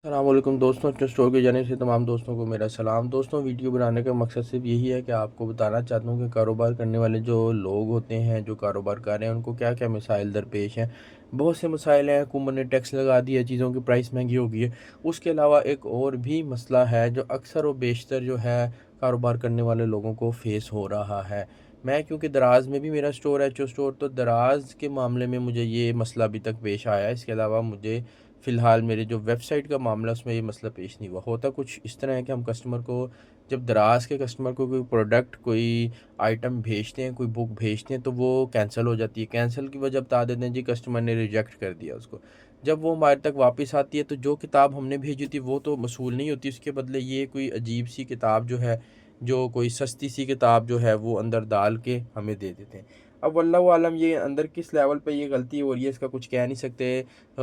अस्सलामुअलैकुम दोस्तों, अपने स्टोर की जानिब से तमाम दोस्तों को मेरा सलाम। दोस्तों, वीडियो बनाने का मकसद सिर्फ यही है कि आपको बताना चाहता हूँ कि कारोबार करने वाले जो लोग होते हैं, जो कारोबार कर रहे हैं, उनको क्या क्या मसाइल दरपेश हैं। बहुत से मसाइल हैं। हुकूमत ने टैक्स लगा दिया, चीज़ों की प्राइस महंगी हो गई है। उसके अलावा एक और भी मसला है जो अक्सर व बेशतर जो है कारोबार करने वाले लोगों को फेस हो रहा है। मैं क्योंकि दराज में भी मेरा स्टोर है, एचओ स्टोर, तो दराज के मामले में मुझे ये मसला अभी तक पेश आया है। इसके अलावा मुझे फ़िलहाल मेरे जो वेबसाइट का मामला, उसमें ये मसला पेश नहीं हुआ। होता कुछ इस तरह है कि हम कस्टमर को, जब दराज के कस्टमर को कोई प्रोडक्ट, कोई आइटम भेजते हैं, कोई बुक भेजते हैं, तो वो कैंसिल हो जाती है। कैंसिल की वजह बता देते हैं जी, कस्टमर ने रिजेक्ट कर दिया उसको। जब वो हमारे तक वापस आती है तो जो किताब हमने भेजी थी वो तो मसूल नहीं होती, उसके बदले ये कोई अजीब सी किताब जो है, जो कोई सस्ती सी किताब जो है, वो अंदर डाल के हमें दे देते हैं। अब वल्लाहु आलम ये अंदर किस लेवल पे ये गलती हो रही है, इसका कुछ कह नहीं सकते।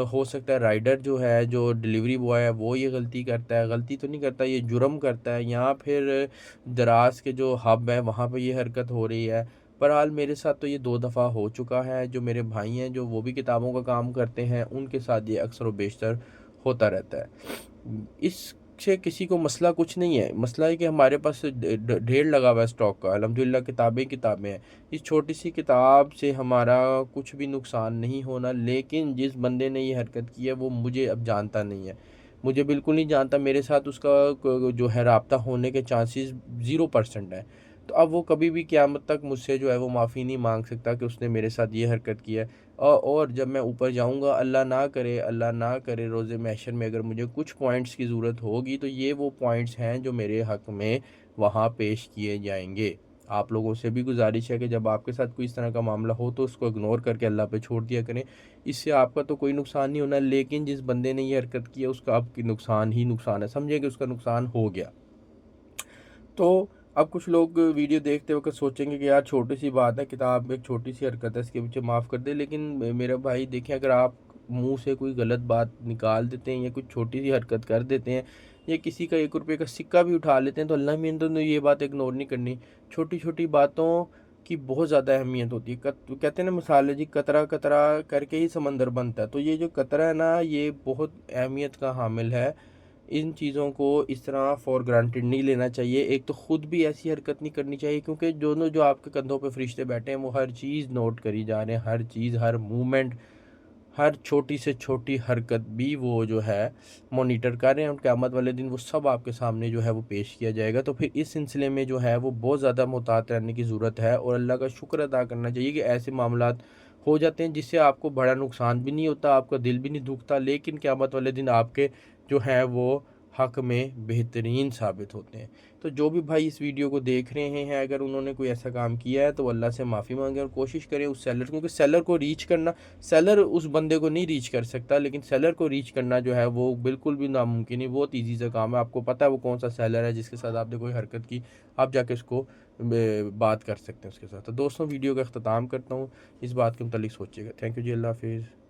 हो सकता है राइडर जो है, जो डिलीवरी बॉय है, वो ये गलती करता है। गलती तो नहीं करता, ये जुर्म करता है, या फिर दराज के जो हब है वहाँ पे ये हरकत हो रही है। बहरहाल मेरे साथ तो ये 2 दफ़ा हो चुका है। जो मेरे भाई हैं, जो वो भी किताबों का काम करते हैं, उनके साथ ये अक्सर व बेशतर होता रहता है। इससे किसी को मसला कुछ नहीं है। मसला है कि हमारे पास ढेर लगा हुआ है स्टॉक का, अल्हम्दुलिल्लाह किताबें किताबें हैं। इस छोटी सी किताब से हमारा कुछ भी नुकसान नहीं होना, लेकिन जिस बंदे ने ये हरकत की है वो मुझे अब जानता नहीं है। मुझे बिल्कुल नहीं जानता, मेरे साथ उसका जो है राब्ता होने के चांसेस 0% है। तो अब वो कभी भी क़यामत तक मुझसे जो है वो माफ़ी नहीं मांग सकता कि उसने मेरे साथ ये हरकत की है। और जब मैं ऊपर जाऊँगा, अल्लाह ना करे रोज़े महशर में अगर मुझे कुछ पॉइंट्स की ज़रूरत होगी, तो ये वो पॉइंट्स हैं जो मेरे हक़ में वहाँ पेश किए जाएँगे। आप लोगों से भी गुज़ारिश है कि जब आपके साथ कोई इस तरह का मामला हो तो उसको इग्नोर करके अल्लाह पे छोड़ दिया करें। इससे आपका तो कोई नुकसान नहीं होना, लेकिन जिस बंदे ने ये हरकत की है उसका आपकी नुकसान ही नुकसान है। समझिए कि उसका नुकसान हो गया। तो अब कुछ लोग वीडियो देखते वक़्त सोचेंगे कि यार छोटी सी बात है, किताब में एक छोटी सी हरकत है, इसके पीछे माफ़ कर दे। लेकिन मेरा भाई देखिए, अगर आप मुँह से कोई गलत बात निकाल देते हैं या कुछ छोटी सी हरकत कर देते हैं, या किसी का ₹1 का सिक्का भी उठा लेते हैं, तो अल्लाह में तो ये बात इग्नोर नहीं करनी। छोटी-छोटी बातों की बहुत ज़्यादा अहमियत होती है। कत कहते हैं ना, मिसाल है जी, कतरा-कतरा करके ही समंदर बनता है। तो ये जो कतरा है ना, ये बहुत अहमियत का हामिल है। इन चीज़ों को इस तरह फॉर ग्रांटेड नहीं लेना चाहिए। एक तो खुद भी ऐसी हरकत नहीं करनी चाहिए, क्योंकि दोनों जो आपके कंधों पे फरिश्ते बैठे हैं, वो हर चीज़ नोट करी जा रहे हैं। हर चीज़, हर मूवमेंट, हर छोटी से छोटी हरकत भी वो जो है मॉनिटर कर रहे हैं, और क़यामत वाले दिन वो सब आपके सामने जो है वो पेश किया जाएगा। तो फिर इस सिलसिले में जो है वो बहुत ज़्यादा मुहतात रहने की ज़रूरत है, और अल्लाह का शुक्र अदा करना चाहिए कि ऐसे मामलात हो जाते हैं जिससे आपको बड़ा नुकसान भी नहीं होता, आपका दिल भी नहीं दुखता, लेकिन क़यामत वाले दिन आपके जो हैं वो हक़ में बेहतरीन साबित होते हैं। तो जो भी भाई इस वीडियो को देख रहे हैं, अगर उन्होंने कोई ऐसा काम किया है, तो अल्लाह से माफ़ी मांगें और कोशिश करें उस सेलर, क्योंकि सेलर को रीच करना, सेलर उस बंदे को नहीं रीच कर सकता, लेकिन सेलर को रीच करना जो है वो बिल्कुल भी नामुमकिन है। बहुत ईजी सा काम है। आपको पता है वो कौन सा सेलर है जिसके साथ आपने कोई हरकत की, आप जाके उसको बात कर सकते हैं उसके साथ। तो दोस्तों, वीडियो का अख्ताम करता हूँ। इस बात के मुतालिक सोचिएगा। थैंक यू जी, अल्लाह हाफिज़।